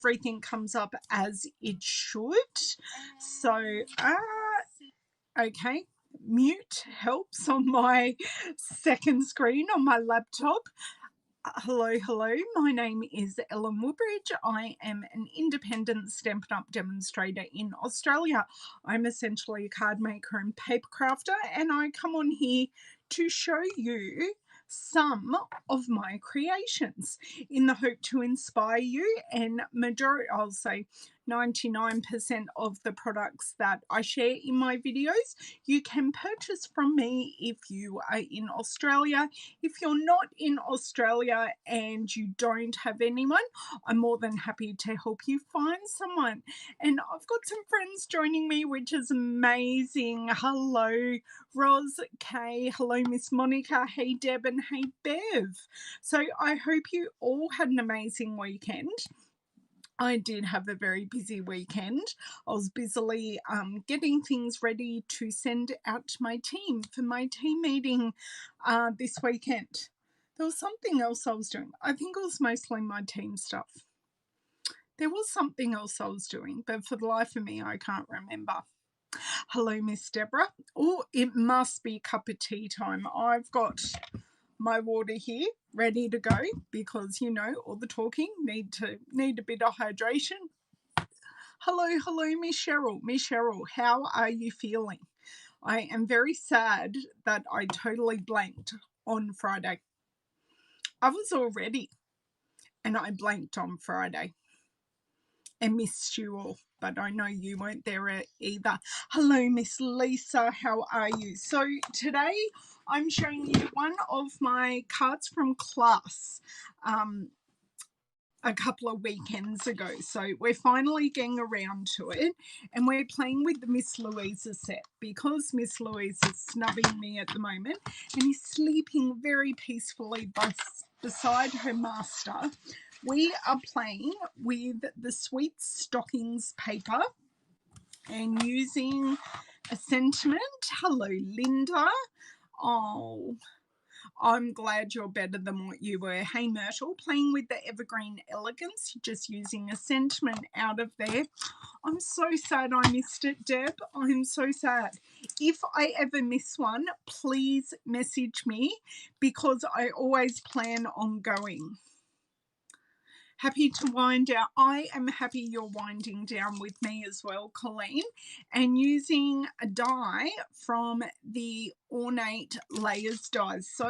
everything comes up as it should. So, okay, mute helps on my second screen on my laptop. Hello, my name is Ellen Woodbridge. I am an independent Stampin' Up! Demonstrator in Australia. I'm essentially a card maker and paper crafter, and I come on here to show you some of my creations in the hope to inspire you. And I'll say 99% of the products that I share in my videos you can purchase from me if you are in Australia. If you're not in Australia and you don't have anyone, I'm more than happy to help you find someone. And I've got some friends joining me, which is amazing. Hello, Roz, Kay, hello, Miss Monica, hey, Deb, and hey, Bev. So I hope you all had an amazing weekend. I did have a very busy weekend. I was busily getting things ready to send out to my team for my team meeting this weekend. There was something else I was doing. I think it was mostly my team stuff. There was something else I was doing, but for the life of me, I can't remember. Hello, Miss Deborah. Oh, it must be cup of tea time. I've got my water here ready to go because, you know, all the talking need a bit of hydration. Hello, Miss Cheryl. Miss Cheryl, how are you feeling? I am very sad that I totally blanked on Friday. I was all ready and I blanked on Friday and missed you all, but I know you weren't there either. Hello, Miss Lisa, how are you? So today I'm showing you one of my cards from class a couple of weekends ago. So we're finally getting around to it, and we're playing with the Miss Louisa set because Miss Louise is snubbing me at the moment and is sleeping very peacefully beside her master. We are playing with the Sweet Stockings paper and using a sentiment. Hello, Linda. Oh, I'm glad you're better than what you were. Hey, Myrtle, playing with the Evergreen Elegance, just using a sentiment out of there. I'm so sad I missed it, Deb. I'm so sad. If I ever miss one, please message me because I always plan on going. Happy to wind down. I am happy you're winding down with me as well, Colleen, and using a die from the Ornate Layers dies. So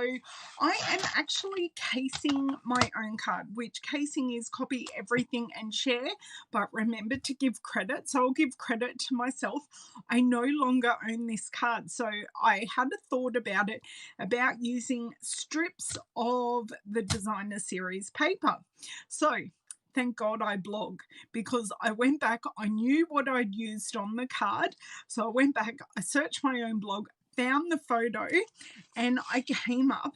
I am actually casing my own card, which casing is copy everything and share, but remember to give credit. So I'll give credit to myself. I no longer own this card. So I had a thought about it, about using strips of the designer series paper. So thank God I blog because I went back, I knew what I'd used on the card. So I went back, I searched my own blog, found the photo, and I came up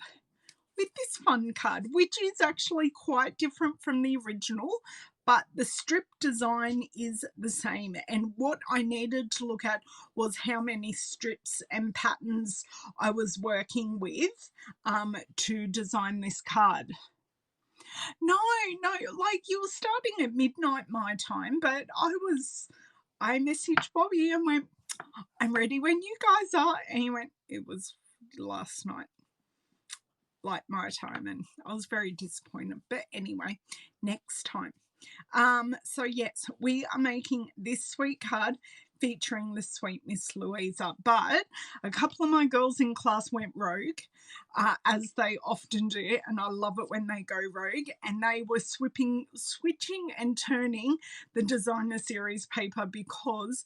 with this fun card, which is actually quite different from the original, but the strip design is the same. And what I needed to look at was how many strips and patterns I was working with to design this card. No, like you were starting at midnight my time, but I messaged Bobby and went, I'm ready when you guys are. And he went, it was last night, like my time, and I was very disappointed. But anyway, next time. So yes, we are making this sweet card featuring the sweet Miss Louisa, but a couple of my girls in class went rogue, as they often do, and I love it when they go rogue, and they were switching and turning the designer series paper because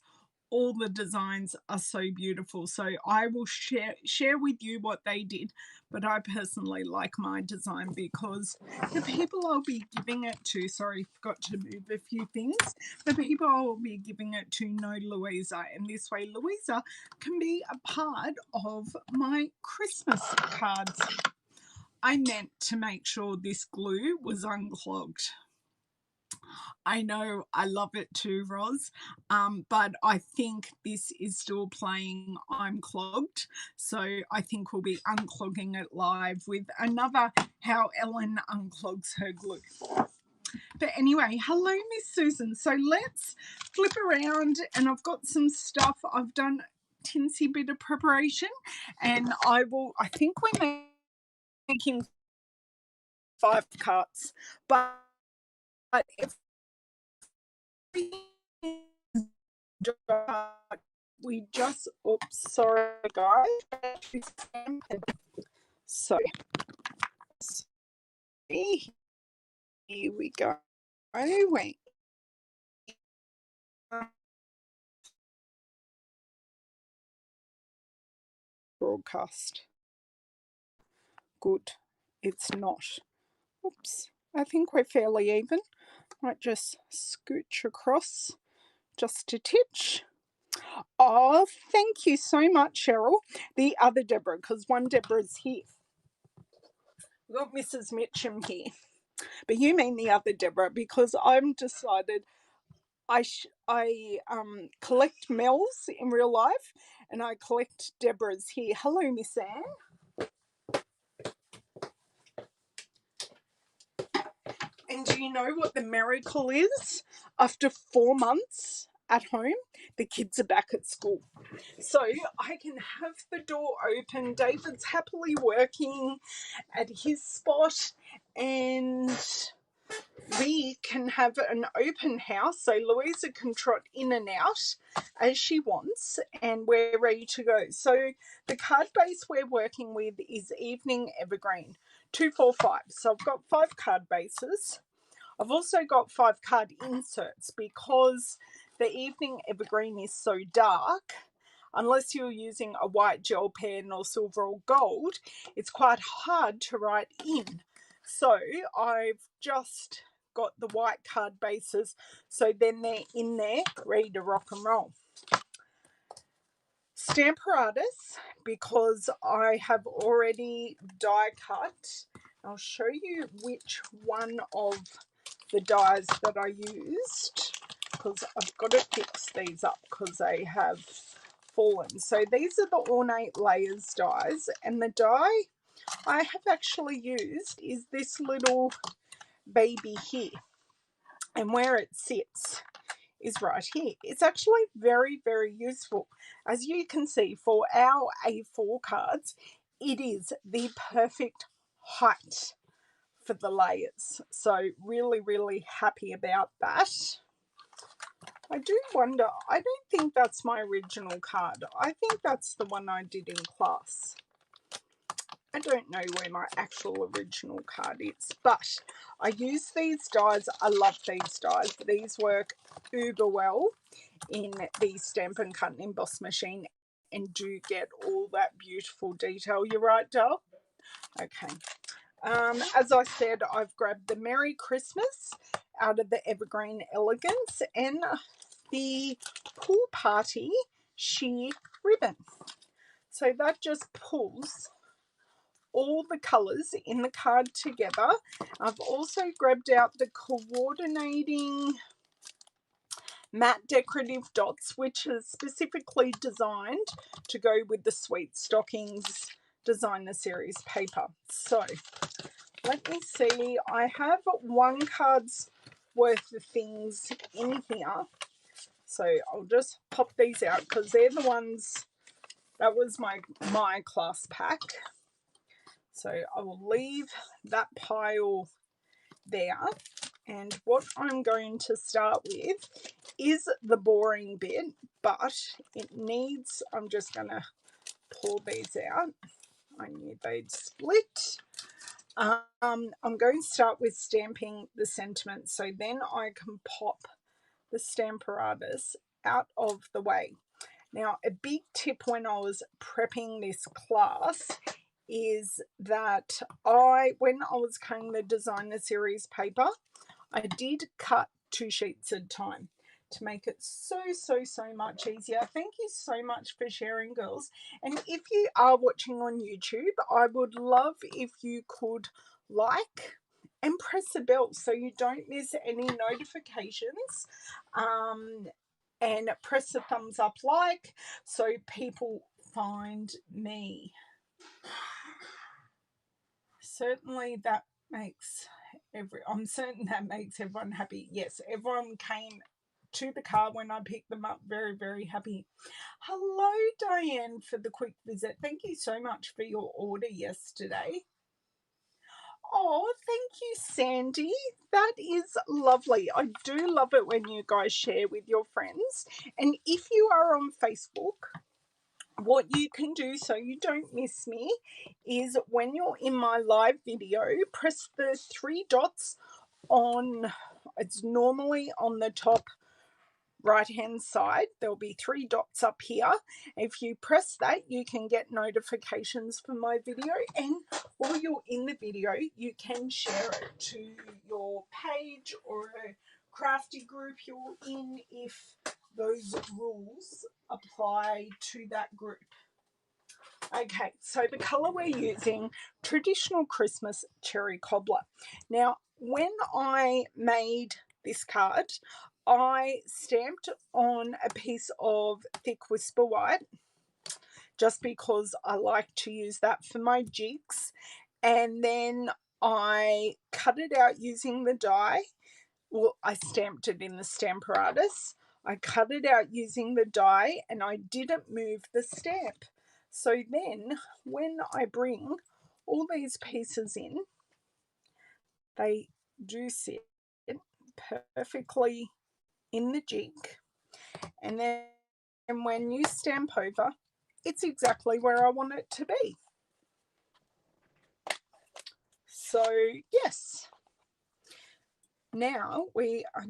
all the designs are so beautiful. So I will share with you what they did, but I personally like my design because the people I'll be giving it to, sorry, forgot to move a few things, the people I will be giving it to know Louisa, and this way Louisa can be a part of my Christmas cards. I meant to make sure this glue was unclogged. I know, I love it too, Roz, but I think this is still playing I'm Clogged, so I think we'll be unclogging it live with another How Ellen Unclogs Her Glue. But anyway, hello, Miss Susan. So let's flip around, and I've got some stuff. I've done a tinsy bit of preparation, and I think we're making 5 cuts, but if we just, oops, sorry guys. So here we go. Wait. Broadcast. Good. It's not. Oops. I think we're fairly even. Might just scooch across just a titch. Oh, thank you so much, Cheryl. The other Deborah, because one Deborah's here. We've got Mrs. Mitchum here. But you mean the other Deborah, because I'm decided I collect Mel's in real life, and I collect Deborah's here. Hello, Miss Anne. And do you know what the miracle is? After 4 months at home, the kids are back at school. So I can have the door open. David's happily working at his spot, and we can have an open house. So Louisa can trot in and out as she wants, and we're ready to go. So the card base we're working with is Evening Evergreen 245. So I've got 5 card bases. I've also got 5 card inserts because the Evening Evergreen is so dark. Unless you're using a white gel pen or silver or gold, it's quite hard to write in. So I've just got the white card bases, so then they're in there ready to rock and roll. Stamparatus, because I have already die cut. I'll show you which one of the dies that I used, because I've got to fix these up because they have fallen. So these are the Ornate Layers dies, and the die I have actually used is this little baby here, and where it sits is right here. It's actually very, very useful. As you can see, for our A4 cards, it is the perfect height for the layers. So really, really happy about that. I do wonder, I don't think that's my original card. I think that's the one I did in class. I don't know where my actual original card is, but I use these dies. I love these dies. These work uber well in the Stampin' Cut and Emboss machine and do get all that beautiful detail. You're right, Dale? Okay. As I said, I've grabbed the Merry Christmas out of the Evergreen Elegance and the Pool Party sheer ribbon. So that just pulls all the colours in the card together. I've also grabbed out the coordinating matte decorative dots, which is specifically designed to go with the Sweet Stockings Designer Series paper. So let me see, I have 1 card's worth of things in here. So I'll just pop these out because they're the ones, that was my class pack. So I will leave that pile there. And what I'm going to start with is the boring bit, but it needs, I'm just going to pull these out. I knew they'd split. I'm going to start with stamping the sentiment, so then I can pop the Stamparatus out of the way. Now, a big tip when I was prepping this class is that when I was cutting the Designer Series paper, I did cut 2 sheets at a time to make it so much easier. Thank you so much for sharing, girls. And if you are watching on YouTube, I would love if you could like and press the bell so you don't miss any notifications. And press the thumbs up like so people find me. Certainly that makes I'm certain that makes everyone happy. Yes, everyone came to the car when I picked them up very, very happy. Hello, Diane, for the quick visit. Thank you so much for your order yesterday. Oh, thank you, Sandy. That is lovely. I do love it when you guys share with your friends. And if you are on Facebook, what you can do so you don't miss me is when you're in my live video, press the three dots on, it's normally on the top right hand side. There'll be three dots up here. If you press that, you can get notifications for my video, and while you're in the video you can share it to your page or a crafty group you're in if those rules apply to that group. Okay, so the colour we're using, traditional Christmas cherry cobbler. Now, when I made this card, I stamped on a piece of thick whisper white just because I like to use that for my jigs, and then I cut it out using the die. Well, I stamped it in the Stamparatus. I cut it out using the die and I didn't move the stamp. So then when I bring all these pieces in, they do sit perfectly in the jig, and then when you stamp over, it's exactly where I want it to be. So yes, now we are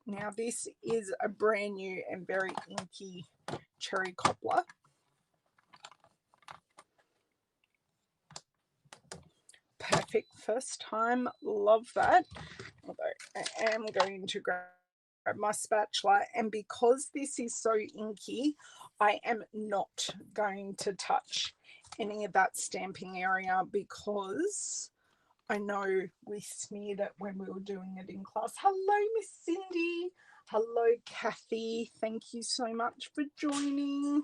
now this is a brand new and very inky cherry cobbler. Perfect first time, love that. Although I am going to grab my spatula, and because this is so inky, I am not going to touch any of that stamping area because I know we smeared it when we were doing it in class. Hello, Miss Cindy. Hello, Kathy. Thank you so much for joining.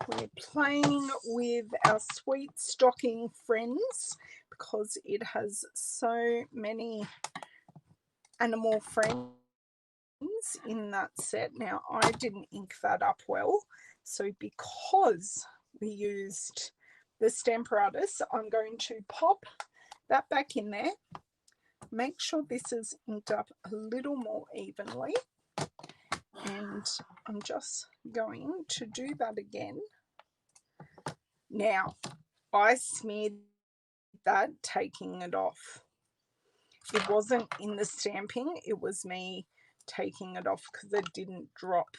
We're playing with our sweet stocking friends because it has so many animal friends in that set. Now, I didn't ink that up well, so because we used the Stamparatus, I'm going to pop that back in there. Make sure this is inked up a little more evenly, and I'm just going to do that again. Now, I smeared that taking it off. It wasn't in the stamping, it was me taking it off because it didn't drop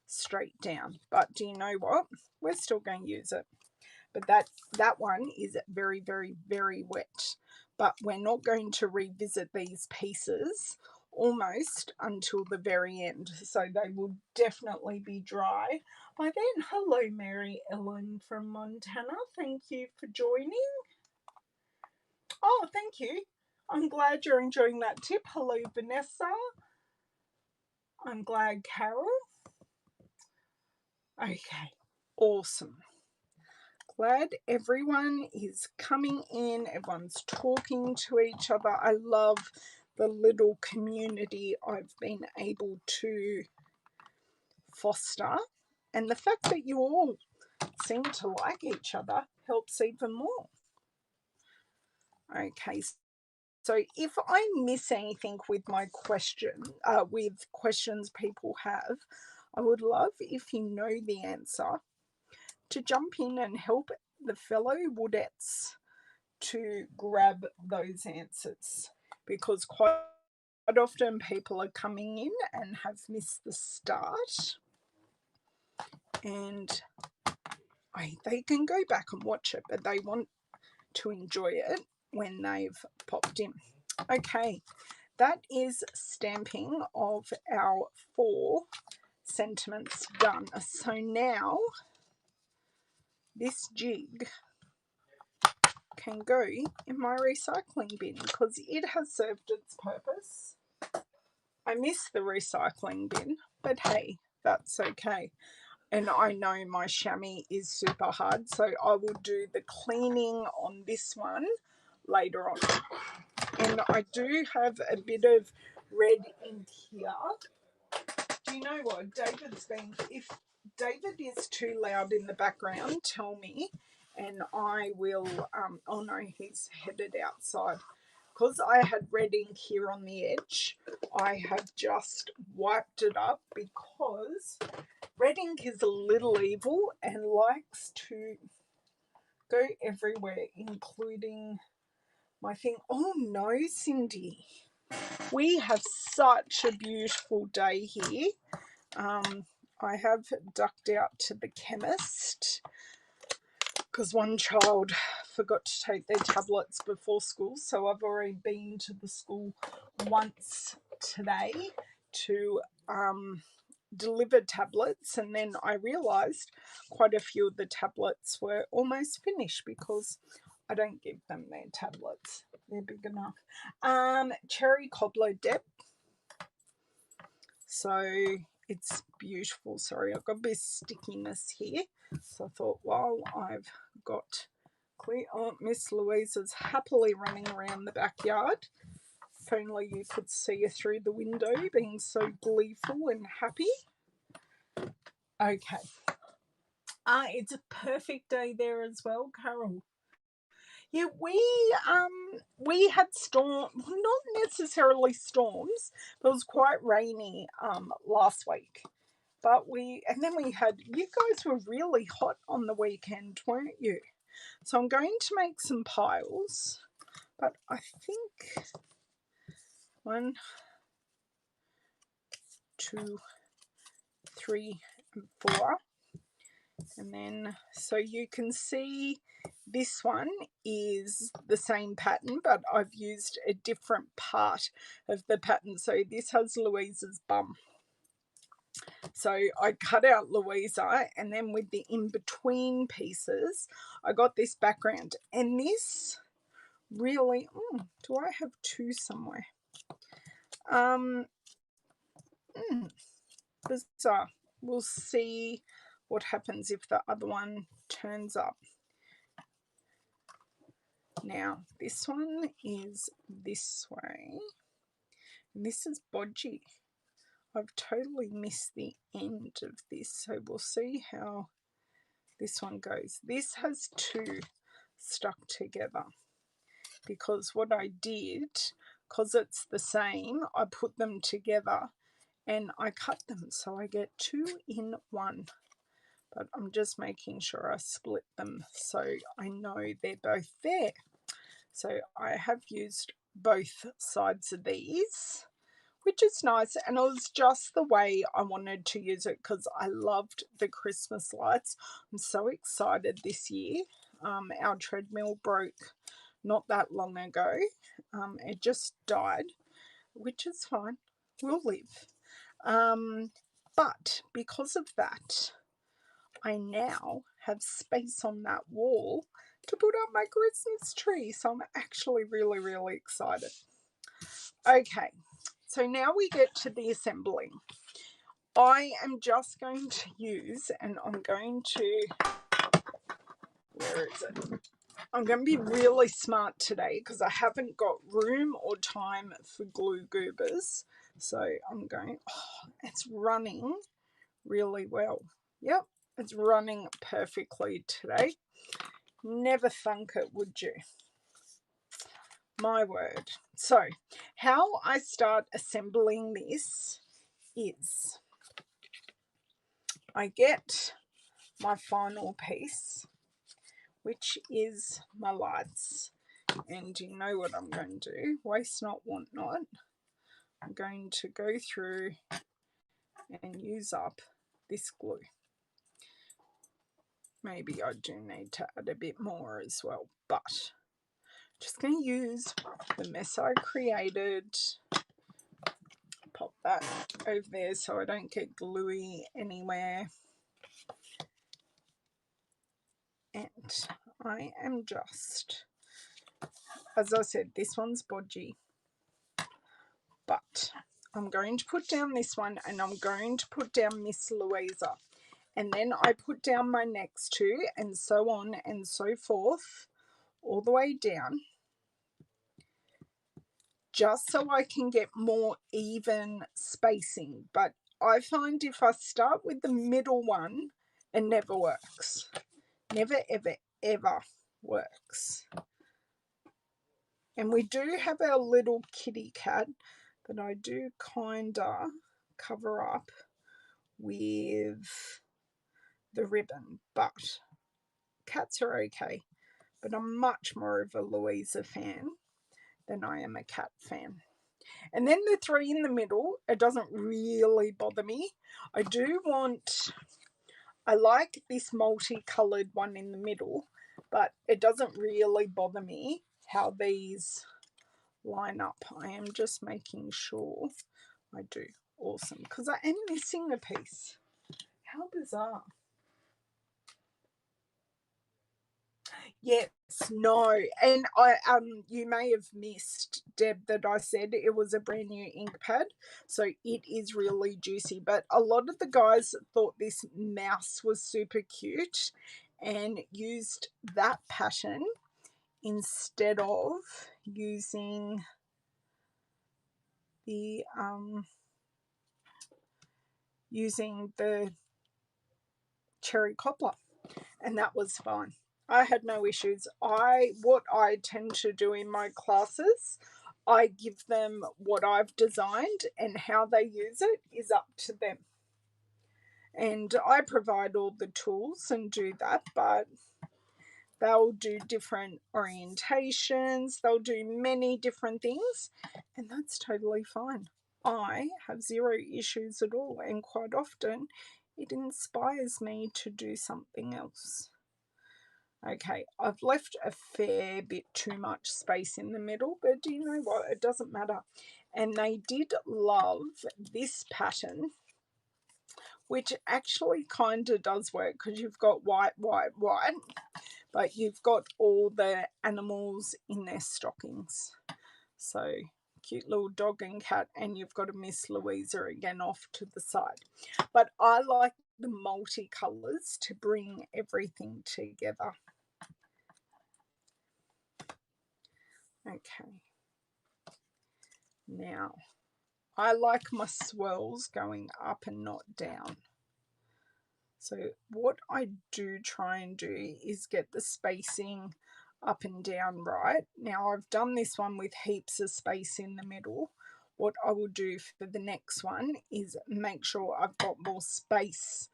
straight down. But do you know what? We're still going to use it. But that one is very, very, very wet. But we're not going to revisit these pieces almost until the very end. So they will definitely be dry by then. Hello, Mary Ellen from Montana. Thank you for joining. Oh, thank you. I'm glad you're enjoying that tip. Hello, Vanessa. I'm glad, Carol. Okay, awesome. Glad everyone is coming in. Everyone's talking to each other. I love the little community I've been able to foster. And the fact that you all seem to like each other helps even more. Okay, so if I miss anything with my questions people have, I would love if you know the answer to jump in and help the fellow Woodettes to grab those answers, because quite often people are coming in and have missed the start, and they can go back and watch it, but they want to enjoy it when they've popped in. Okay, that is stamping of our 4 sentiments done. So now this jig can go in my recycling bin because it has served its purpose. I miss the recycling bin, but hey, that's okay. And I know my chamois is super hard, so I will do the cleaning on this one later on. And I do have a bit of red in here. Do you know what? David's been, if David is too loud in the background, tell me, and I will, oh no, he's headed outside. Because I had red ink here on the edge, I have just wiped it up because red ink is a little evil and likes to go everywhere, including my thing. Oh no, Cindy. We have such a beautiful day here. I have ducked out to the chemist because one child forgot to take their tablets before school, so I've already been to the school once today to deliver tablets, and then I realised quite a few of the tablets were almost finished because I don't give them their tablets. They're big enough. Cherry cobbler dip. So it's beautiful. Sorry, I've got a bit of stickiness here. So I thought, well, I've got clear. Oh, Miss Louisa's happily running around the backyard. If only you could see her through the window, being so gleeful and happy. Okay. It's a perfect day there as well, Carol. Yeah, we had not necessarily storms, but it was quite rainy last week. But then we had, you guys were really hot on the weekend, weren't you? So I'm going to make some piles, but I think 1, 2, 3, and 4. And then, so you can see this one is the same pattern, but I've used a different part of the pattern. So this has Louisa's bum. So I cut out Louisa, and then with the in-between pieces, I got this background. And this really, do I have 2 somewhere? Bizarre. We'll see what happens if the other one turns up. Now, this one is this way, and this is bodgy. I've totally missed the end of this, so we'll see how this one goes. This has 2 stuck together because what I did, because it's the same, I put them together and I cut them so I get 2 in 1. But I'm just making sure I split them so I know they're both there. So I have used both sides of these, which is nice, and it was just the way I wanted to use it because I loved the Christmas lights. I'm so excited this year. Our treadmill broke not that long ago. It just died, which is fine. We'll live. But because of that, I now have space on that wall to put up my Christmas tree. So I'm actually really, really excited. Okay, so now we get to the assembling. I am just going to use, and I'm going to, where is it? I'm going to be really smart today because I haven't got room or time for glue goobers. So I'm going, it's running really well. Yep, it's running perfectly today. Never thunk it, would you? My word. So how I start assembling this is I get my final piece, which is my lights, and you know what I'm going to do, waste not, want not. I'm going to go through and use up this glue. Maybe I do need to add a bit more as well, but just going to use the mess I created. Pop that over there so I don't get gluey anywhere. And I am just, as I said, this one's bodgy, but I'm going to put down this one, and I'm going to put down Miss Louisa, and then I put down my next 2, and so on and so forth, all the way down. just so I can get more even spacing. But I find if I start with the middle one, it never works. Never, ever, ever works. And we do have our little kitty cat that I do kinda cover up with the ribbon, but cats are okay. But I'm much more of a Louisa fan than I am a cat fan. And then the three in the middle, it doesn't really bother me. I like this multicolored one in the middle, but it doesn't really bother me how these line up. I am just making sure I do. Awesome, because I am missing a piece. How bizarre. Yes, no, and you may have missed, Deb, that I said it was a brand new ink pad, so it is really juicy. But a lot of the guys thought this mouse was super cute and used that pattern instead of using the cherry cobbler, and that was fine. I had no issues. What I tend to do in my classes, I give them what I've designed, and how they use it is up to them. And I provide all the tools and do that, but they'll do different orientations, they'll do many different things, and that's totally fine. I have zero issues at all, and quite often it inspires me to do something else. Okay, I've left a fair bit too much space in the middle, but do you know what? It doesn't matter. And they did love this pattern, which actually kind of does work because you've got white, white, white, but you've got all the animals in their stockings. So cute little dog and cat, and you've got a Miss Louisa again off to the side. But I like the multicolours to bring everything together. Okay. Now, I like my swirls going up and not down. So what I do try and do is get the spacing up and down right. Now I've done this one with heaps of space in the middle. What I will do for the next one is make sure I've got more space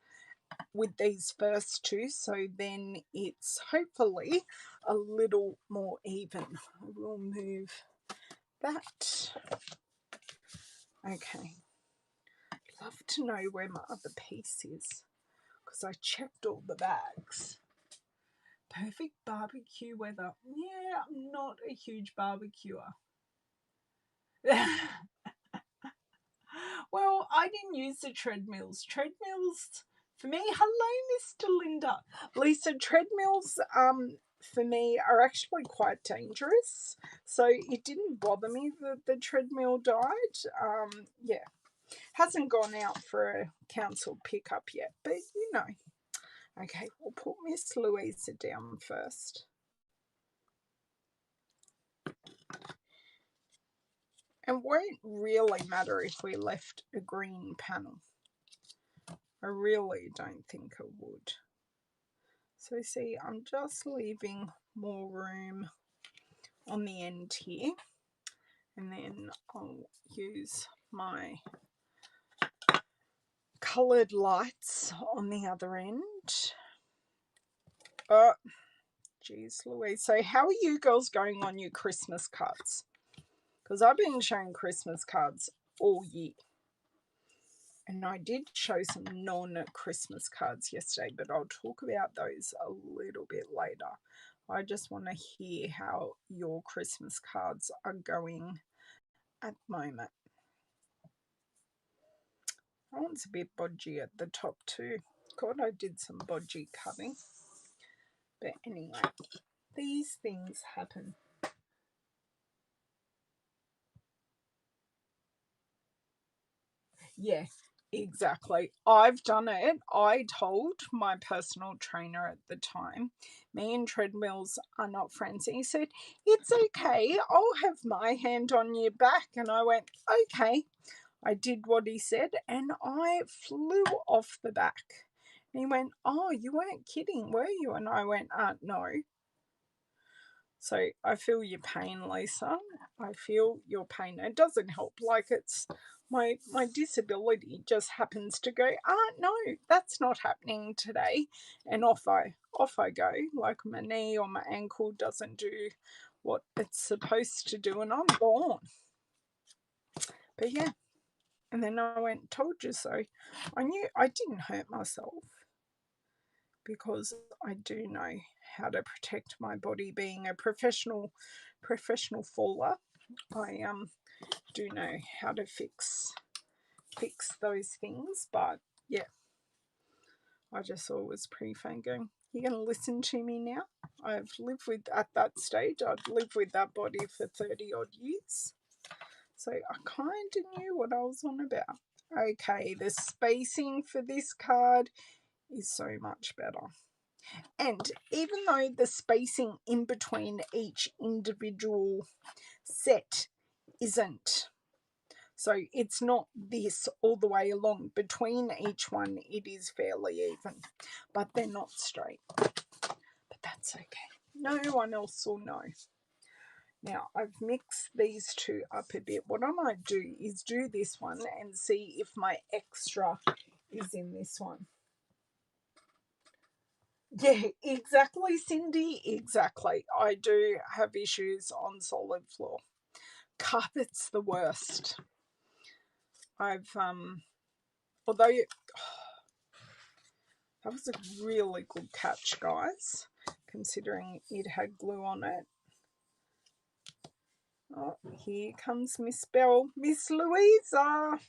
with these first two, so then it's hopefully a little more even. I will move that. Okay. I'd love to know where my other piece is, because I checked all the bags. Perfect barbecue weather. Yeah, I'm not a huge barbecuer. Well, I didn't use the treadmills. Treadmills, for me, hello, Mr. Linda. Lisa, treadmills, for me, are actually quite dangerous. So it didn't bother me that the treadmill died. Yeah, hasn't gone out for a council pickup yet, but you know. Okay, we'll put Miss Louisa down first. It won't really matter if we left a green panel. I really don't think it would. So see, I'm just leaving more room on the end here, and then I'll use my coloured lights on the other end. Oh, geez Louise. So how are you girls going on your Christmas cards? Because I've been showing Christmas cards all year. And I did show some non-Christmas cards yesterday, but I'll talk about those a little bit later. I just want to hear how your Christmas cards are going at the moment. That one's a bit bodgy at the top too. God, I did some bodgy cutting. But anyway, these things happen. Yeah, Exactly. I've done it. I told my personal trainer at the time, me and treadmills are not friends. He said, "It's okay. I'll have my hand on your back." And I went, "Okay." I did what he said and I flew off the back. And he went, "Oh, you weren't kidding, were you?" And I went, No." So I feel your pain, Lisa. I feel your pain. It doesn't help. Like, it's my disability just happens to go, no, that's not happening today. And off I go. Like, my knee or my ankle doesn't do what it's supposed to do and I'm gone. But yeah. And then I went and told you so. I knew I didn't hurt myself because I do know how to protect my body. Being a professional faller, I do know how to fix those things. But yeah, I just thought it was pretty fun going, "You're going to listen to me now?" I've lived with, at that stage, I'd lived with that body for 30 odd years. So I kind of knew what I was on about. Okay, the spacing for this card is so much better. And even though the spacing in between each individual set isn't, so it's not this all the way along, between each one it is fairly even, but they're not straight. But that's okay. No one else will know. Now, I've mixed these two up a bit. What I might do is do this one and see if my extra is in this one. Yeah, exactly, Cindy, exactly. I do have issues on solid floor. Carpet's the worst. I've, although that was a really good catch, guys, considering it had glue on it. Oh, here comes Miss Bell. Miss Louisa.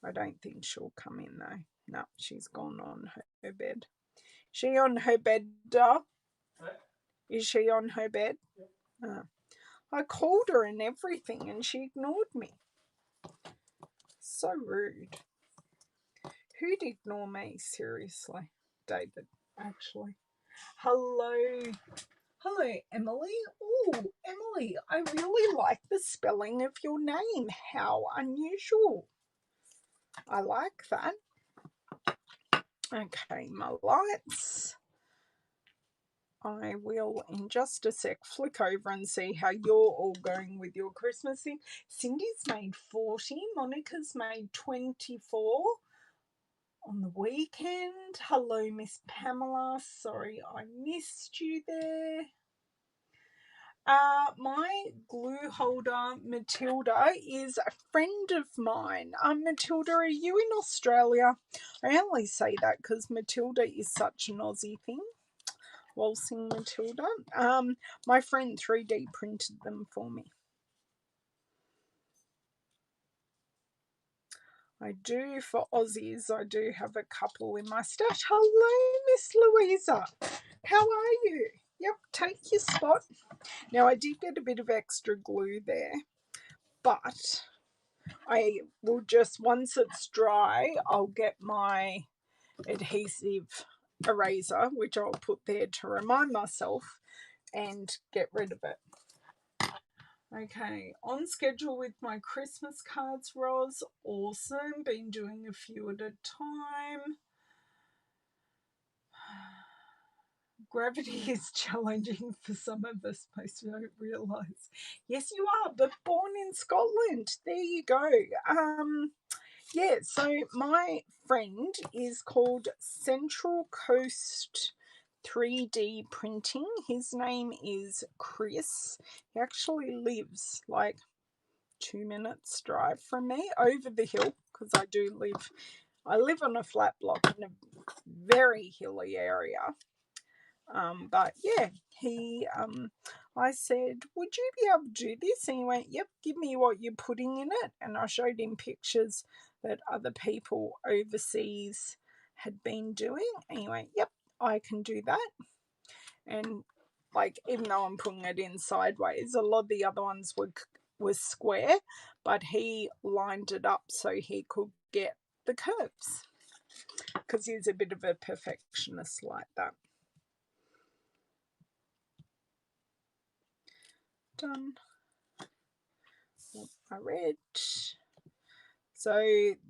I don't think she'll come in though. No, she's gone on her bed. She on her bed, Duh? Is she on her bed? I called her and everything and she ignored me. So rude. Who'd ignore me? Seriously. David, actually. Hello. Hello, Emily. Oh, Emily, I really like the spelling of your name. How unusual. I like that. Okay, my lights. I will, in just a sec, flick over and see how you're all going with your Christmas thing. Cindy's made 40. Monica's made 24 on the weekend. Hello, Miss Pamela. Sorry I missed you there. My glue holder, Matilda, is a friend of mine. Matilda, are you in Australia? I only say that because Matilda is such an Aussie thing. Waltzing Matilda. My friend 3D printed them for me. I do, for Aussies, I do have a couple in my stash. Hello, Miss Louisa. How are you? Yep, take your spot. Now, I did get a bit of extra glue there, but I will just, once it's dry, I'll get my adhesive eraser, which I'll put there to remind myself, and get rid of it. Okay, on schedule with my Christmas cards, Roz. Awesome. Been doing a few at a time. Gravity is challenging for some of us, most don't realise. Yes, you are, but born in Scotland. There you go. Yeah, so my friend is called Central Coast 3D Printing. His name is Chris. He actually lives like 2 minutes drive from me over the hill, because I live on a flat block in a very hilly area. But yeah, I said, "Would you be able to do this?" And he went, "Yep, give me what you're putting in it." And I showed him pictures that other people overseas had been doing. And he went, "Yep, I can do that." And like, even though I'm putting it in sideways, a lot of the other ones were square, but he lined it up so he could get the curves, because he's a bit of a perfectionist like that. Done. My red. So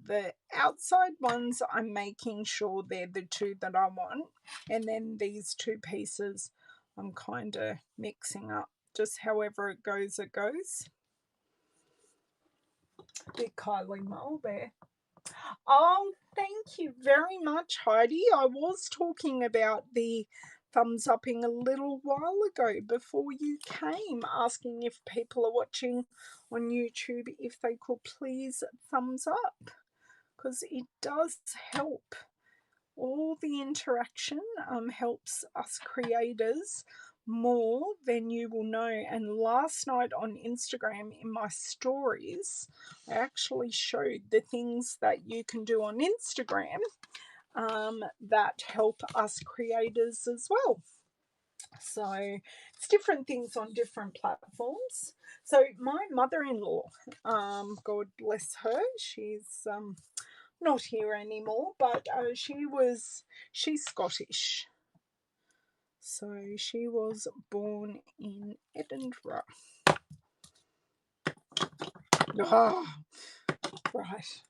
the outside ones, I'm making sure they're the two that I want, and then these two pieces I'm kind of mixing up, just however it goes, it goes. Big Kylie Mull there. Oh, thank you very much, Heidi. I was talking about the thumbs upping a little while ago before you came, asking if people are watching on YouTube if they could please thumbs up, because it does help. All the interaction helps us creators more than you will know. And last night on Instagram in my stories, I actually showed the things that you can do on Instagram that help us creators as well. So it's different things on different platforms. So my mother-in-law, God bless her, she's not here anymore, but she's Scottish. So she was born in Edinburgh. Oh, right.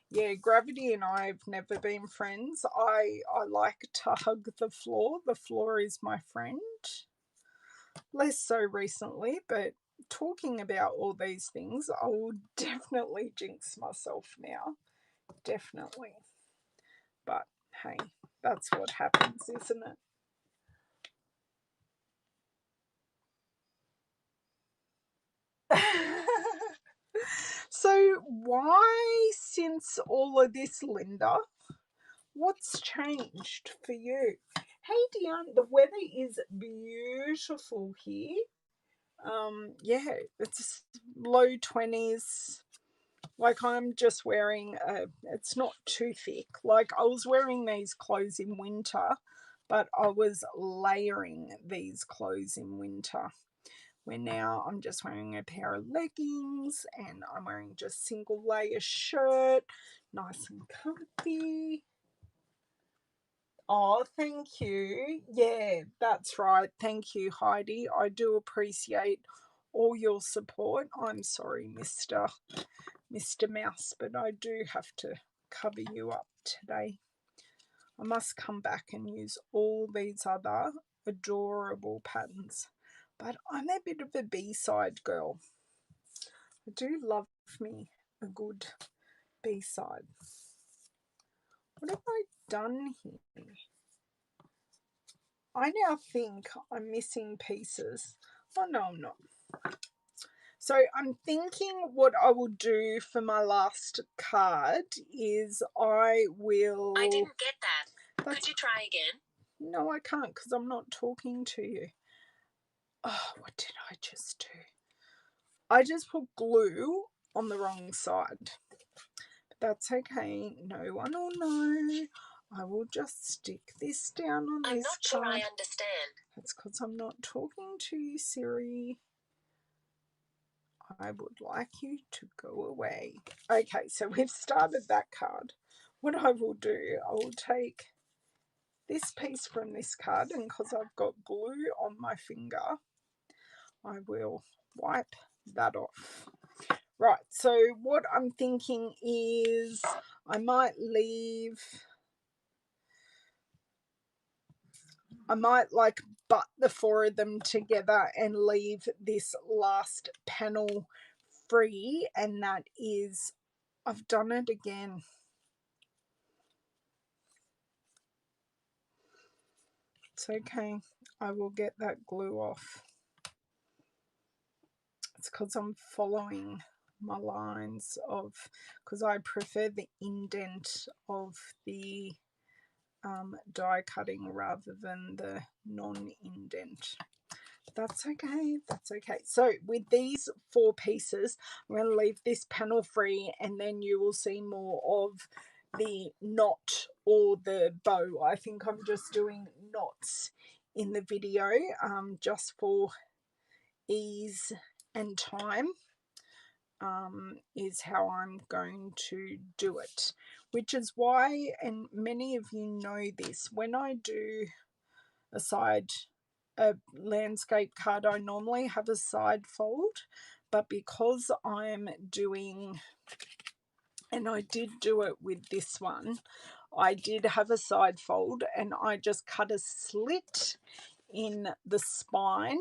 Yeah, Gravity and I have never been friends. I like to hug the floor. The floor is my friend. Less so recently, but talking about all these things, I will definitely jinx myself now. Definitely. But hey, that's what happens, isn't it? So why, since all of this, Linda, what's changed for you? Hey Dion, the weather is beautiful here. Yeah, it's low 20s. Like, I'm just wearing it's not too thick. Like, I was wearing these clothes in winter, but I was layering these clothes in winter, where now I'm just wearing a pair of leggings and I'm wearing just single layer shirt, nice and comfy. Oh, thank you. Yeah, that's right. Thank you, Heidi. I do appreciate all your support. I'm sorry, Mr. Mouse, but I do have to cover you up today. I must come back and use all these other adorable patterns. But I'm a bit of a B-side girl. I do love me a good B-side. What have I done here? I now think I'm missing pieces. Oh, no, I'm not. So I'm thinking what I will do for my last card is I didn't get that. Could you try again? No, I can't, because I'm not talking to you. Oh, what did I just do? I just put glue on the wrong side. But that's okay. No one will know. I will just stick this down on this card. I'm not sure I understand. That's because I'm not talking to you, Siri. I would like you to go away. Okay, so we've started that card. What I will do, I will take this piece from this card, and because I've got glue on my finger, I will wipe that off. Right, so what I'm thinking is I might like butt the four of them together and leave this last panel free, and that is, I've done it again. It's okay, I will get that glue off. It's because I'm following my lines of, because I prefer the indent of the die cutting rather than the non-indent. That's okay, that's okay. So with these four pieces, I'm going to leave this panel free, and then you will see more of the knot or the bow. I think I'm just doing knots in the video, just for ease and time. is how I'm going to do it, which is why, and many of you know this, when I do a landscape card, I normally have a side fold, but because I'm doing, and I did do it with this one, I did have a side fold and I just cut a slit in the spine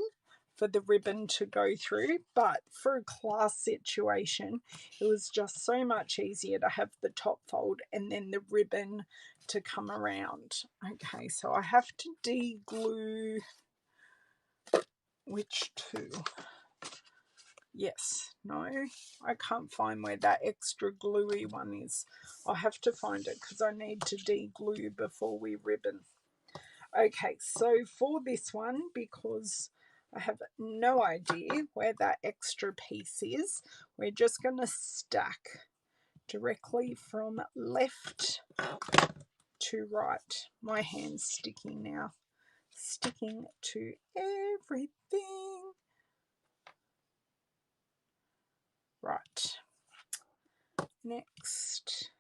for the ribbon to go through. But for a class situation, it was just so much easier to have the top fold and then the ribbon to come around. Okay, so I have to de-glue which two? Yes, no, I can't find where that extra gluey one is. I'll have to find it because I need to de-glue before we ribbon. Okay, so for this one, because I have no idea where that extra piece is, we're just going to stack directly from left to right. My hand's sticking now, sticking to everything. Right, next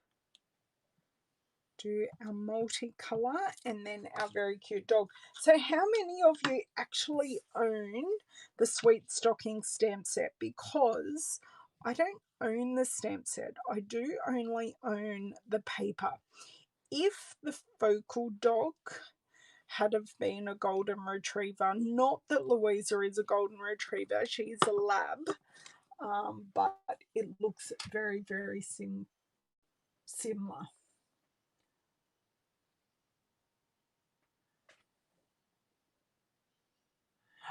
do our multicolour and then our very cute dog. So how many of you actually own the Sweet Stocking stamp set? Because I don't own the stamp set. I do only own the paper. If the focal dog had have been a golden retriever, not that Louisa is a golden retriever, she is a lab, but it looks very, very similar.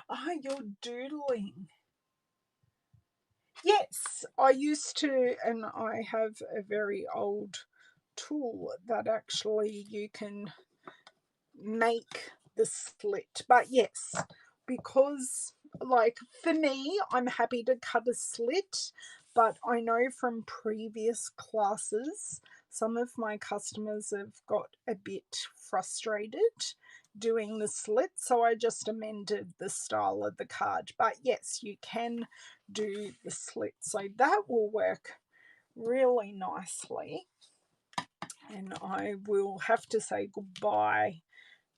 Ah, you're doodling. Yes, I used to, and I have a very old tool that actually you can make the slit. But yes, because like for me, I'm happy to cut a slit, but I know from previous classes, some of my customers have got a bit frustrated doing the slit, so I just amended the style of the card. But yes, you can do the slit, so that will work really nicely. And I will have to say goodbye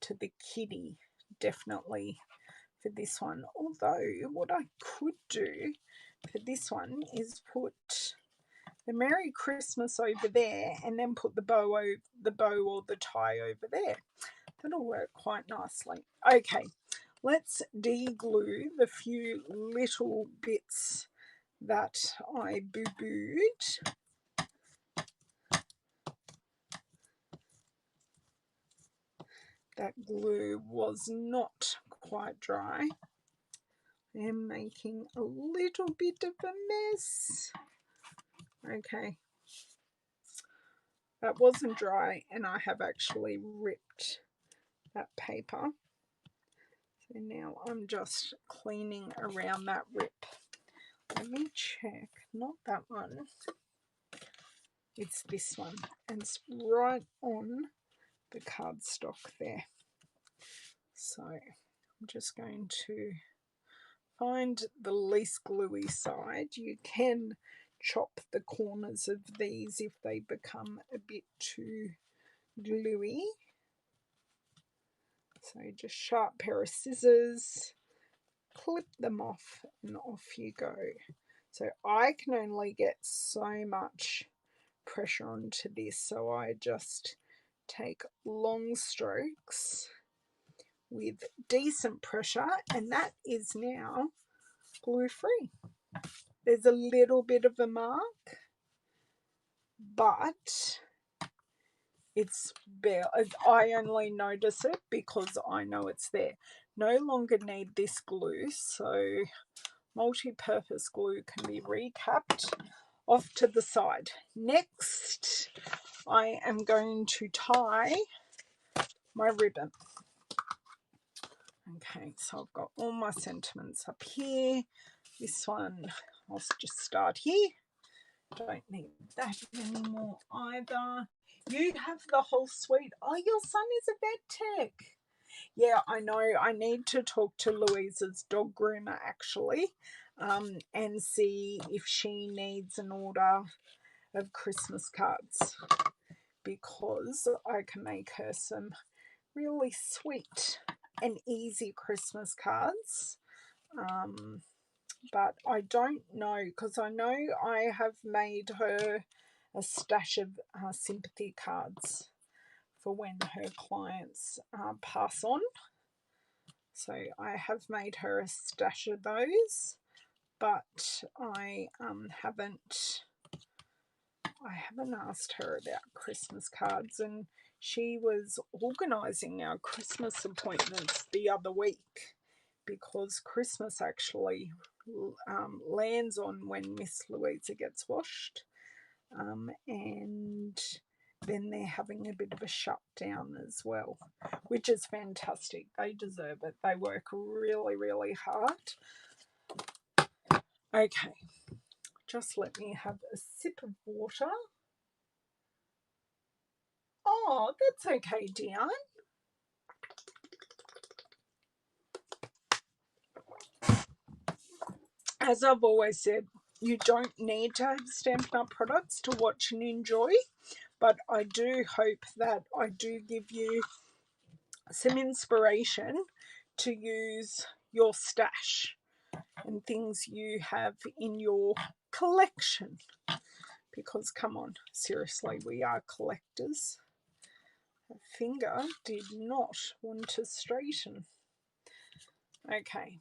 to the kitty, definitely, for this one. Although what I could do for this one is put the Merry Christmas over there and then put the bow or the tie over there. That'll work quite nicely. Okay, let's de-glue the few little bits that I boo-booed. That glue was not quite dry. I'm making a little bit of a mess. Okay, that wasn't dry and I have actually ripped that paper. So now I'm just cleaning around that rip. Let me check, not that one. It's this one, and it's right on the cardstock there. So I'm just going to find the least gluey side. You can chop the corners of these if they become a bit too gluey. So just sharp pair of scissors, clip them off, and off you go. So I can only get so much pressure onto this, so I just take long strokes with decent pressure, and that is now glue free. There's a little bit of a mark, but it's bare. I only notice it because I know it's there. No longer need this glue, so multi-purpose glue can be recapped off to the side. Next, I am going to tie my ribbon. Okay, so I've got all my sentiments up here. This one, I'll just start here. Don't need that anymore either. You have the whole suite. Oh, your son is a vet tech. Yeah, I know. I need to talk to Louisa's dog groomer actually, and see if she needs an order of Christmas cards, because I can make her some really sweet and easy Christmas cards. But I don't know, because I know I have made her a stash of sympathy cards for when her clients pass on. So I have made her a stash of those, but I haven't asked her about Christmas cards, and she was organising our Christmas appointments the other week, because Christmas actually lands on when Miss Louisa gets washed, and then they're having a bit of a shutdown as well, which is fantastic. They deserve it. They work really, really hard. Okay, just let me have a sip of water. Oh, that's okay, Dion. As I've always said, you don't need to have Stampin' Up products to watch and enjoy, but I do hope that I do give you some inspiration to use your stash and things you have in your collection, because come on, seriously, we are collectors. Her finger did not want to straighten. Okay,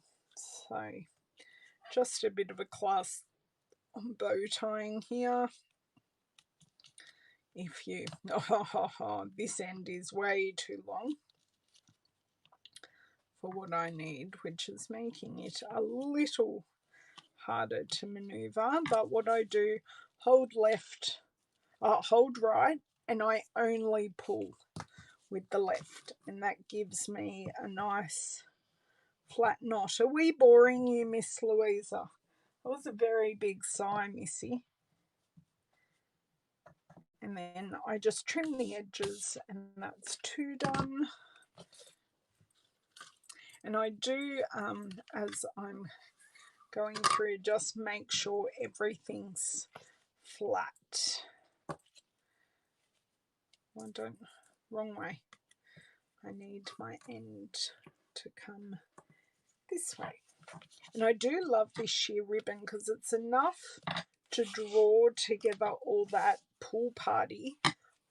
so just a bit of a class on bow tying here. If you, this end is way too long for what I need, which is making it a little harder to maneuver. But what I do, hold left, hold right, and I only pull with the left, and that gives me a nice flat knot. Are we boring you, Miss Louisa? That was a very big sigh, Missy. And then I just trim the edges, and that's 2 done. And I do, as I'm going through, just make sure everything's flat. Wrong way. I need my end to come this way. And I do love this sheer ribbon, because it's enough to draw together all that pool party,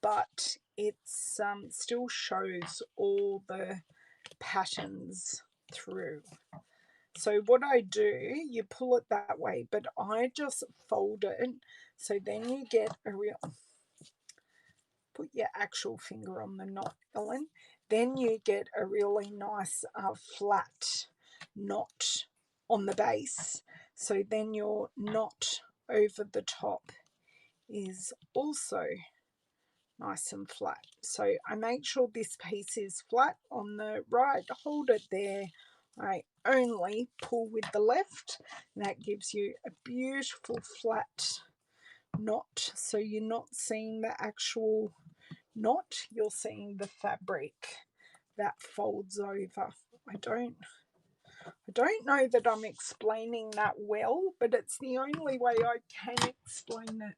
but it's still shows all the patterns through. So what I do, you pull it that way, but I just fold it, so then you get a real, put your actual finger on the knot, Ellen, then you get a really nice flat knot on the base. So then your knot over the top is also nice and flat. So I make sure this piece is flat on the right, hold it there. I only pull with the left, and that gives you a beautiful flat knot. So you're not seeing the actual knot, you're seeing the fabric that folds over. I don't know that I'm explaining that well, but it's the only way I can explain it.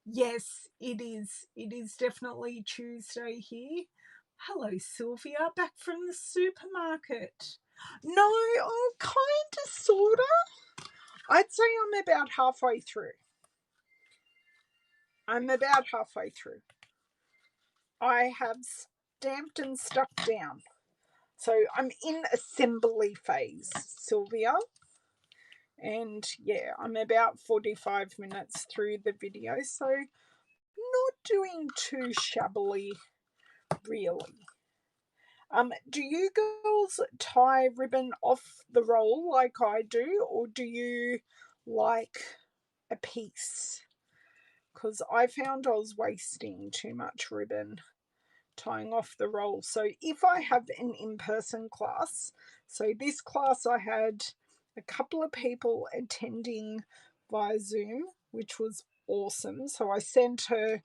Yes, it is. It is definitely Tuesday here. Hello, Sylvia, back from the supermarket. No, oh, kind of, sort of. I'd say I'm about halfway through. I have stamped and stuck down. So I'm in assembly phase, Sylvia. And yeah, I'm about 45 minutes through the video, so not doing too shabbily, really. Do you girls tie ribbon off the roll like I do, or do you like a piece? Because I found I was wasting too much ribbon tying off the roll. So if I have an in-person class, so this class I had a couple of people attending via Zoom, which was awesome. So I sent her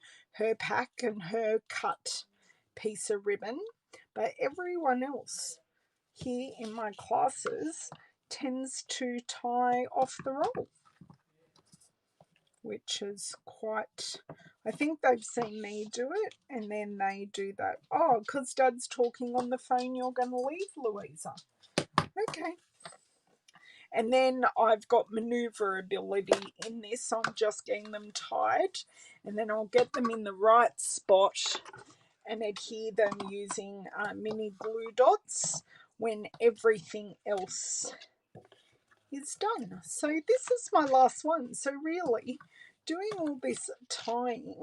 pack and her cut piece of ribbon, but everyone else here in my classes tends to tie off the roll, which is quite, I think they've seen me do it, and then they do that. Oh, because Dad's talking on the phone, you're going to leave, Louisa. Okay. And then I've got manoeuvrability in this, so I'm just getting them tied, and then I'll get them in the right spot and adhere them using mini glue dots when everything else is done. So this is my last one. So really, doing all this tying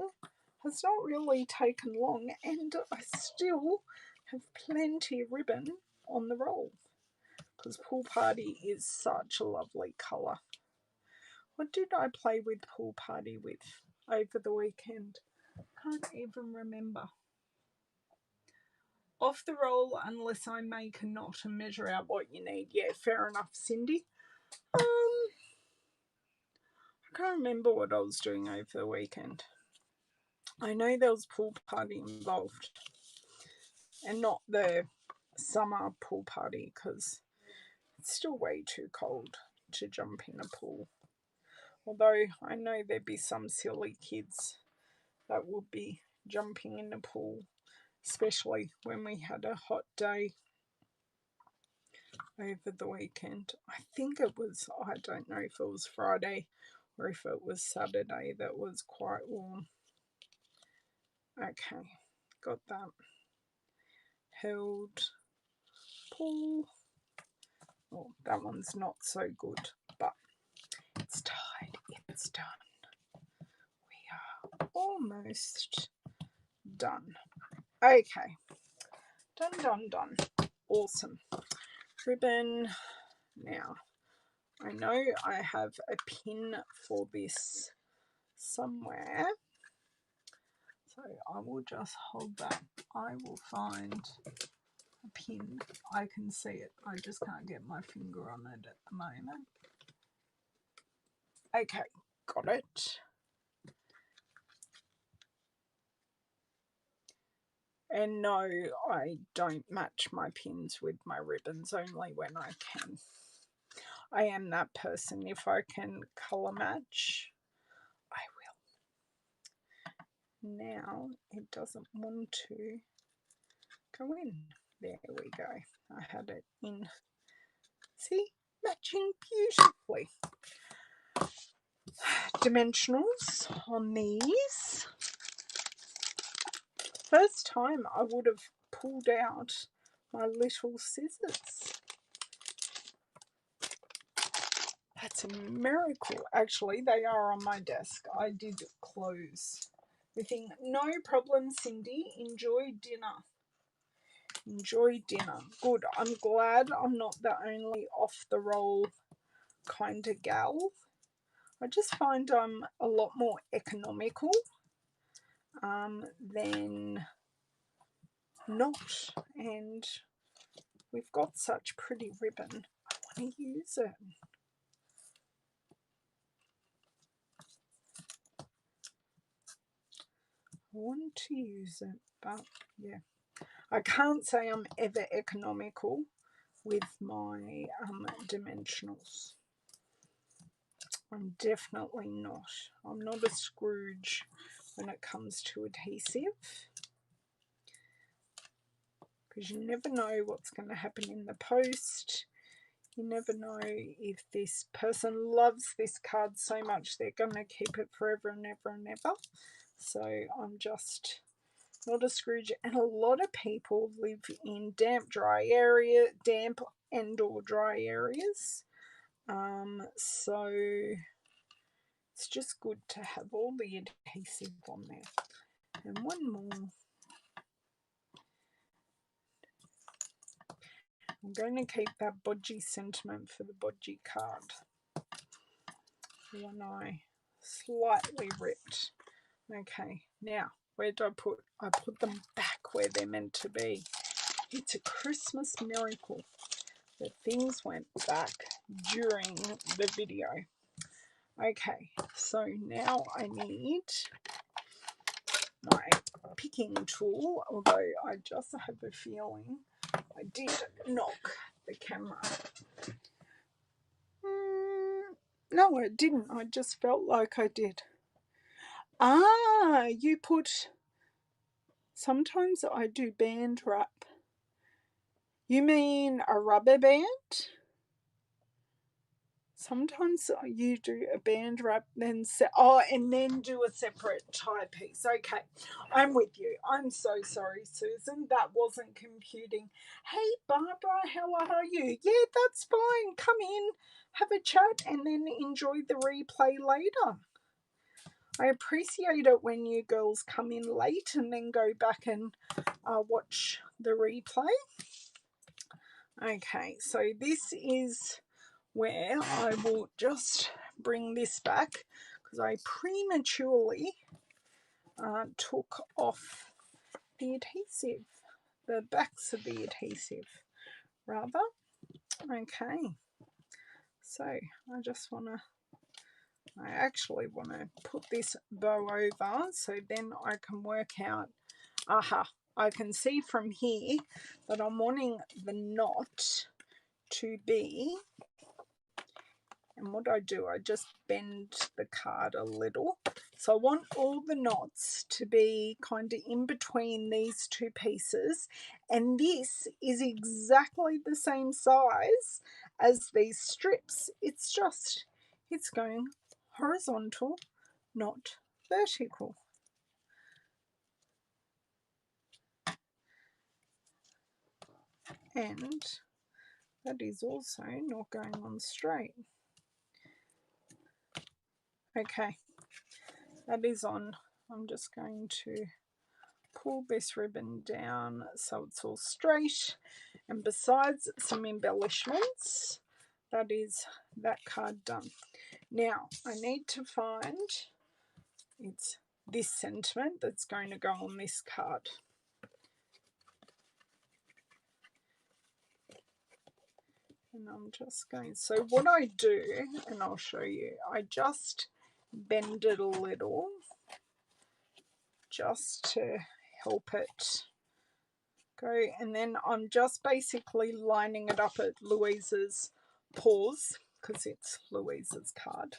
has not really taken long, and I still have plenty of ribbon on the roll because Pool Party is such a lovely colour. What did I play with Pool Party with over the weekend? Can't even remember. Off the roll, unless I make a knot and measure out what you need. Yeah, fair enough, Cindy. I can't remember what I was doing over the weekend. I know there was Pool Party involved, and not the summer pool party because it's still way too cold to jump in a pool. Although I know there'd be some silly kids that would be jumping in the pool, especially when we had a hot day over the weekend. I think it was, I don't know if it was Friday or if it was Saturday that was quite warm. Okay, got that. Held, pull. Oh, that one's not so good, but it's tied. It's done. We are almost done. Okay, done. Awesome. Ribbon. Now, I know I have a pin for this somewhere, so I will just hold that. I will find a pin. I can see it. I just can't get my finger on it at the moment. Okay, got it. And no, I don't match my pins with my ribbons, only when I can. I am that person. If I can colour match, I will. Now it doesn't want to go in. There we go. I had it in. See? Matching beautifully. Dimensionals on these. First time I would have pulled out my little scissors. That's a miracle. Actually, they are on my desk. I did close everything. No problem, Cindy. Enjoy dinner. Enjoy dinner. Good. I'm glad I'm not the only off-the-roll kind of gal. I just find I'm a lot more economical than not. And we've got such pretty ribbon. I want to use it. I want to use it, but yeah. I can't say I'm ever economical with my dimensionals. I'm definitely not. I'm not a Scrooge when it comes to adhesive, because you never know what's going to happen in the post. You never know if this person loves this card so much they're going to keep it forever and ever and ever. So I'm just not a Scrooge. And a lot of people live in damp and or dry areas. So it's just good to have all the adhesive on there. And one more. I'm going to keep that bodgy sentiment for the bodgy card. One eye slightly ripped. Okay, now where do I put? I put them back where they're meant to be. It's a Christmas miracle that things went back during the video. Okay, so now I need my picking tool, although I just have a feeling I did knock the camera. No, I didn't. I just felt like I did. Ah, you put... Sometimes I do band wrap. You mean a rubber band? Sometimes you do a band wrap, then and then do a separate tie piece. Okay, I'm with you. I'm so sorry, Susan. That wasn't computing. Hey, Barbara, how are you? Yeah, that's fine. Come in, have a chat, and then enjoy the replay later. I appreciate it when you girls come in late and then go back and watch the replay. Okay, so this is where I will just bring this back because I prematurely took off the adhesive, the backs of the adhesive rather. Okay, so I actually want to put this bow over so then I can work out, I can see from here that I'm wanting the knot to be, and what I do, I just bend the card a little. So I want all the knots to be kind of in between these two pieces, and this is exactly the same size as these strips. It's just, it's going horizontal, not vertical. And that is also not going on straight. Okay, that is on. I'm just going to pull this ribbon down so it's all straight, and besides some embellishments, that is that card done. Now I need to find, it's this sentiment that's going to go on this card. And I'm just going, so what I do, and I'll show you, I just bend it a little just to help it go, and then I'm just basically lining it up at Louisa's paws because it's Louisa's card.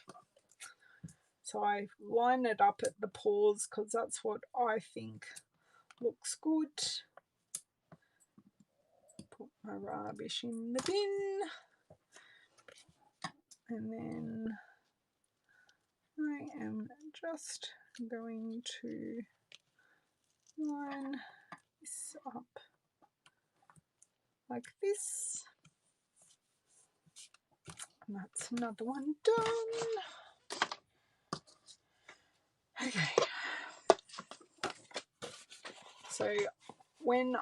So I line it up at the paws because that's what I think looks good. Put my rubbish in the bin, and then I am just going to line this up like this. And that's another one done. Okay. So when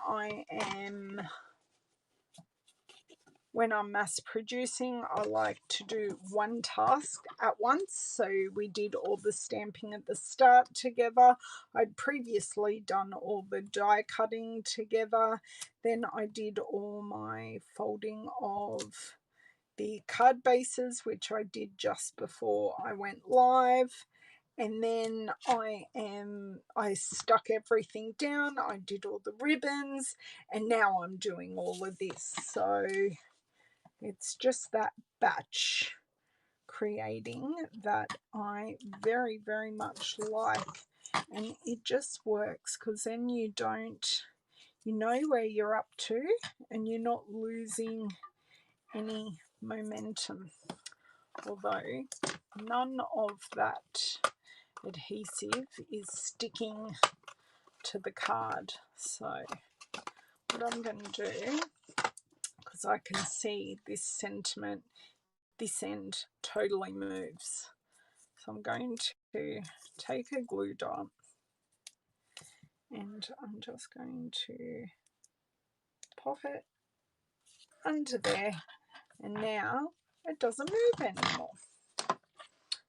I'm mass producing, I like to do one task at once. So we did all the stamping at the start together. I'd previously done all the die cutting together. Then I did all my folding of the card bases, which I did just before I went live. And then I stuck everything down, I did all the ribbons, and now I'm doing all of this. So it's just that batch creating that I very, very much like. And it just works because then you know where you're up to and you're not losing any momentum. Although none of that adhesive is sticking to the card. So what I'm going to do, because I can see this sentiment, this end totally moves. So I'm going to take a glue dot and I'm just going to pop it under there, and now it doesn't move anymore.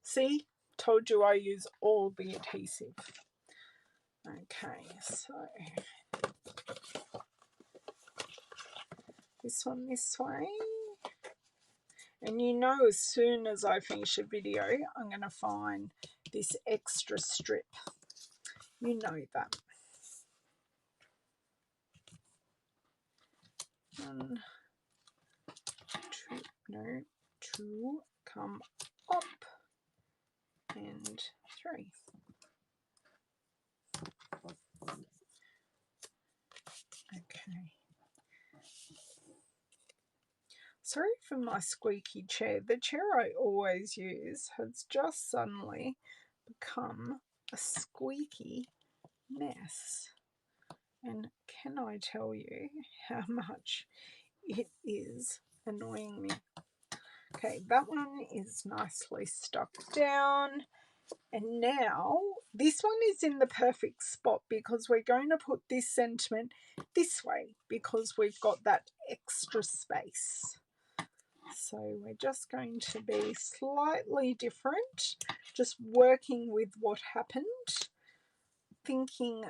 See, told you I use all the adhesive. Okay, so this one this way. And you know, as soon as I finish a video, I'm going to find this extra strip. You know that. 1, 2, no, 2 come up, and 3. Okay. Sorry for my squeaky chair. The chair I always use has just suddenly become a squeaky mess. And can I tell you how much it is annoying me? Okay, that one is nicely stuck down. And now this one is in the perfect spot because we're going to put this sentiment this way because we've got that extra space. So we're just going to be slightly different, just working with what happened, thinking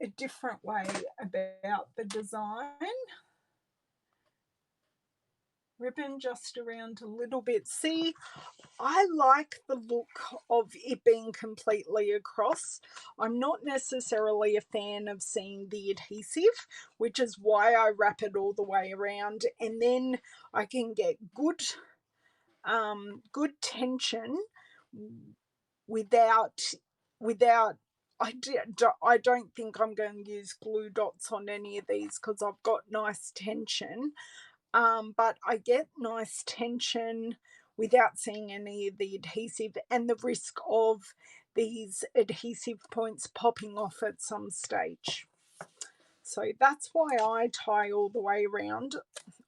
a different way about the design. Ribbon just around a little bit. See, I like the look of it being completely across. I'm not necessarily a fan of seeing the adhesive, which is why I wrap it all the way around, and then I can get good tension without I don't think I'm going to use glue dots on any of these because I've got nice tension. But I get nice tension without seeing any of the adhesive and the risk of these adhesive points popping off at some stage. So that's why I tie all the way around.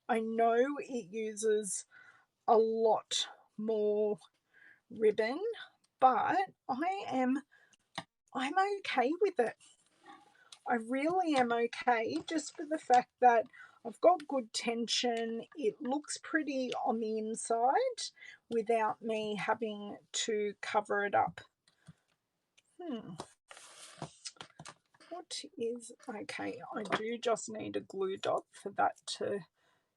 I know it uses a lot more ribbon, but I'm okay with it. I really am okay, just for the fact that I've got good tension. It looks pretty on the inside without me having to cover it up. What is, okay, I do just need a glue dot for that to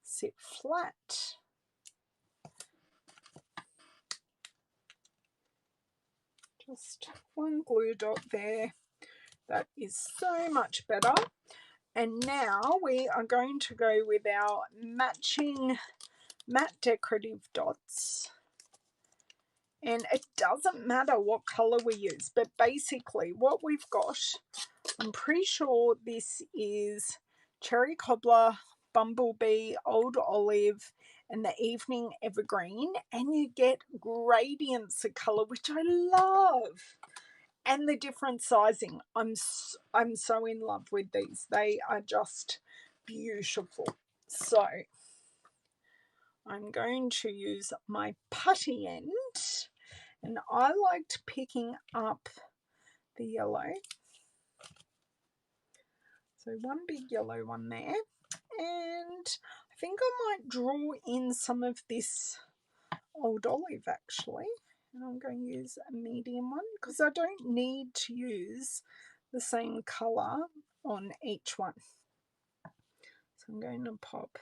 sit flat. Just one glue dot there. That is so much better. And now we are going to go with our matching matte decorative dots. And it doesn't matter what colour we use, but basically what we've got, I'm pretty sure this is Cherry Cobbler, Bumblebee, Old Olive, and the Evening Evergreen, and you get gradients of colour, which I love. And the different sizing. I'm so in love with these. They are just beautiful. So I'm going to use my putty end, and I liked picking up the yellow. So one big yellow one there, and I think I might draw in some of this Old Olive actually. And I'm going to use a medium one because I don't need to use the same colour on each one. So I'm going to pop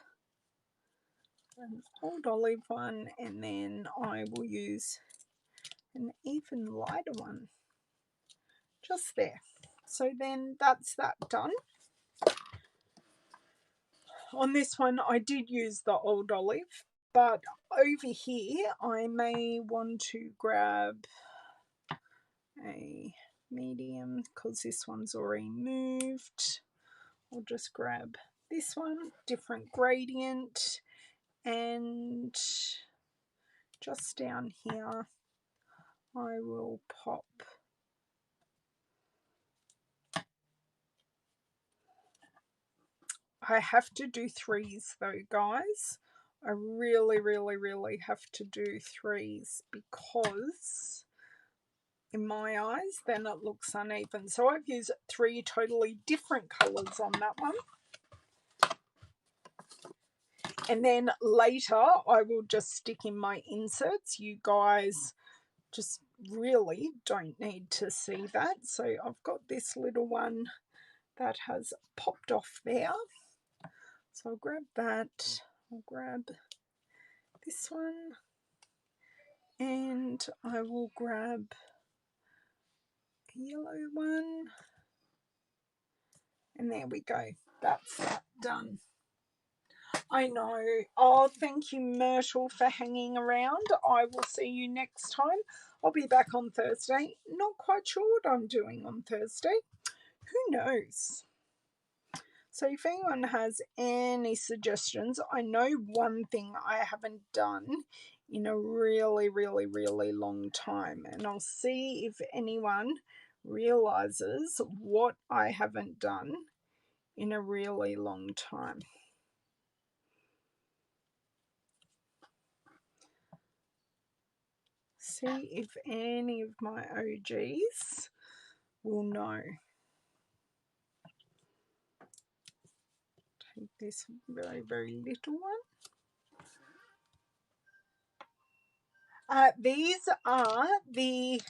an Old Olive one, and then I will use an even lighter one just there. So then that's that done. On this one I did use the Old Olive, but over here I may want to grab a medium because this one's already moved. I'll just grab this one, different gradient, and just down here I will pop I have to do threes though, guys. I really, really, really have to do threes because in my eyes then it looks uneven. So I've used 3 totally different colours on that one. And then later I will just stick in my inserts. You guys just really don't need to see that. So I've got this little one that has popped off there. So I'll grab that. I'll grab this one. And I will grab a yellow one. And there we go. That's that done. I know. Oh, thank you, Myrtle, for hanging around. I will see you next time. I'll be back on Thursday. Not quite sure what I'm doing on Thursday. Who knows? So if anyone has any suggestions, I know one thing I haven't done in a really, really, really long time, and I'll see if anyone realizes what I haven't done in a really long time. See if any of my OGs will know. Take this very, very little one. These are the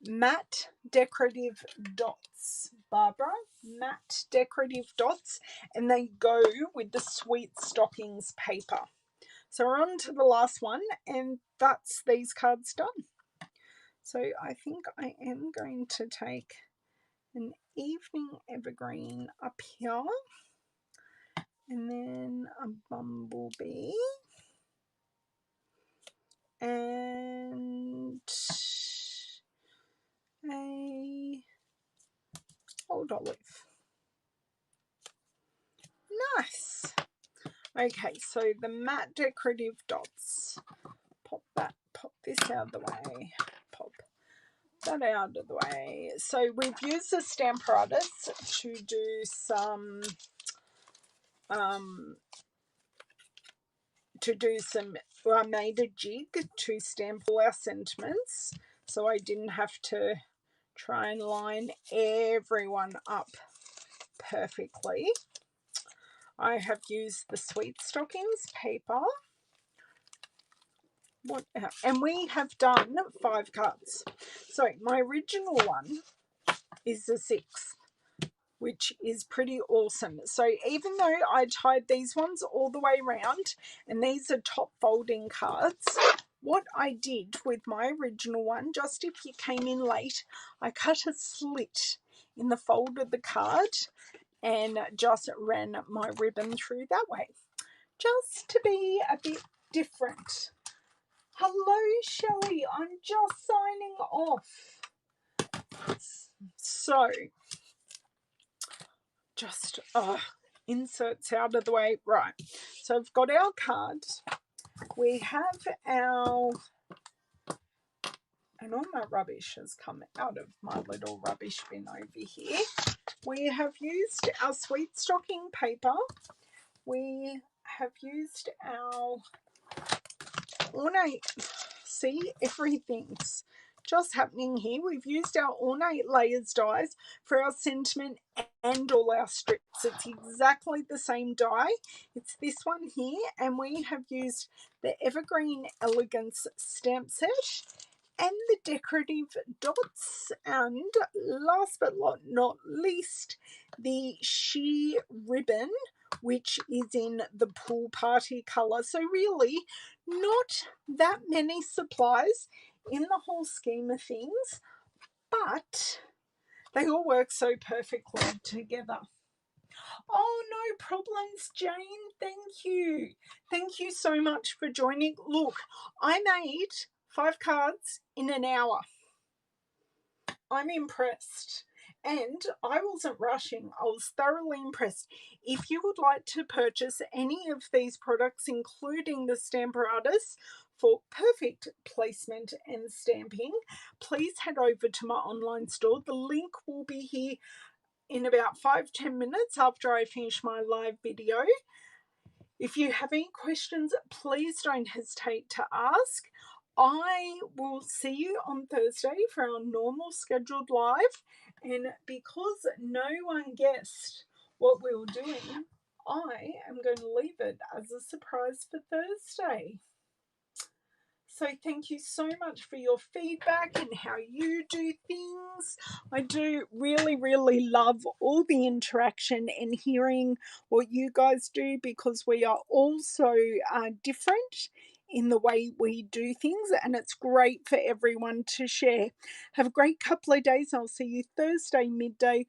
matte decorative dots, Barbara. Matte decorative dots, and they go with the Sweet Stockings paper. So we're on to the last one, and that's these cards done. So I think I am going to take an evening evergreen up here, and then a bumblebee, and a old olive. Nice. Okay, so the matte decorative dots. Pop this out of the way. Pop that out of the way. So we've used the Stamparatus to do some well, I made a jig to stamp all our sentiments, so I didn't have to try and line everyone up perfectly. I have used the Sweet Stockings paper. And we have done 5 cards. So my original one is the 6th, which is pretty awesome. So even though I tied these ones all the way around, and these are top folding cards, what I did with my original one, just if you came in late, I cut a slit in the fold of the card and just ran my ribbon through that way, just to be a bit different. Hello, Shelley. I'm just signing off. So, just inserts out of the way. Right. So, I've got our cards. We have our, and all my rubbish has come out of my little rubbish bin over here. We have used our Sweet Stocking paper. We have used our ornate. See, everything's just happening here. We've used our ornate layers dies for our sentiment and all our strips. It's exactly the same die. It's this one here, and we have used the Evergreen Elegance stamp set and the decorative dots, and last but not least, the sheer ribbon, which is in the pool party colour. So really, not that many supplies in the whole scheme of things, but they all work so perfectly together. Oh, no problems, Jane. Thank you. Thank you so much for joining. Look, I made 5 cards in an hour. I'm impressed. And I wasn't rushing. I was thoroughly impressed. If you would like to purchase any of these products, including the Stamparatus, for perfect placement and stamping, please head over to my online store. The link will be here in about 5-10 minutes after I finish my live video. If you have any questions, please don't hesitate to ask. I will see you on Thursday for our normal scheduled live, and because no one guessed what we were doing, I am going to leave it as a surprise for Thursday. So thank you so much for your feedback and how you do things. I do really, really love all the interaction and hearing what you guys do, because we are all so different in the way we do things, and it's great for everyone to share. Have a great couple of days. I'll see you Thursday midday